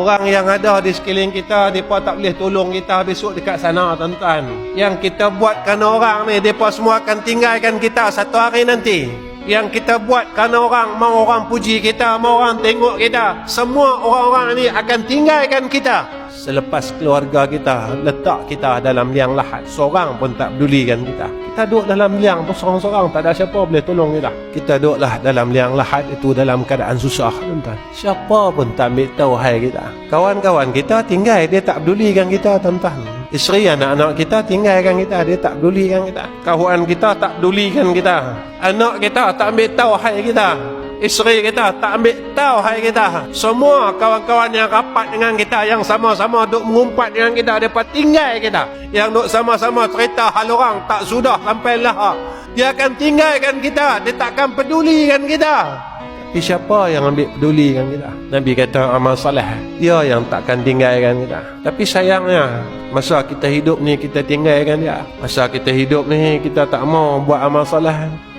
Orang yang ada di sekeliling kita, mereka tak boleh tolong kita besok dekat sana, tuan-tuan. Yang kita buat kerana orang ni, mereka semua akan tinggalkan kita satu hari nanti. Yang kita buat kerana orang, mau orang puji kita, mau orang tengok kita, semua orang-orang ni akan tinggalkan kita. Selepas keluarga kita letak kita dalam liang lahat, seorang pun tak pedulikan kita. Kita duduk dalam liang tu seorang-seorang, tak ada siapa boleh tolong kita. Kita duduklah dalam liang lahat itu dalam keadaan susah, tuan-tuan. Siapa pun tak ambil tahu hal kita. Kawan-kawan kita tinggal, dia tak pedulikan kita, tuan-tuan. Isteri anak-anak kita tinggalkan kita, dia tak pedulikan kita. Kawan kita tak pedulikan kita. Anak kita tak ambil tahu hal kita. Isteri kita tak ambil tahu hal kita. Semua kawan-kawan yang rapat dengan kita, yang sama-sama duk mengumpat dengan kita, mereka tinggal kita. Yang duk sama-sama cerita hal orang tak sudah sampai lahir, dia akan tinggalkan kita. Dia takkan pedulikan kita. Tapi siapa yang ambil pedulikan kita? Nabi kata amal saleh, dia yang takkan tinggalkan kita. Tapi sayangnya, masa kita hidup ni kita tinggalkan dia. Masa kita hidup ni kita tak mau buat amal saleh.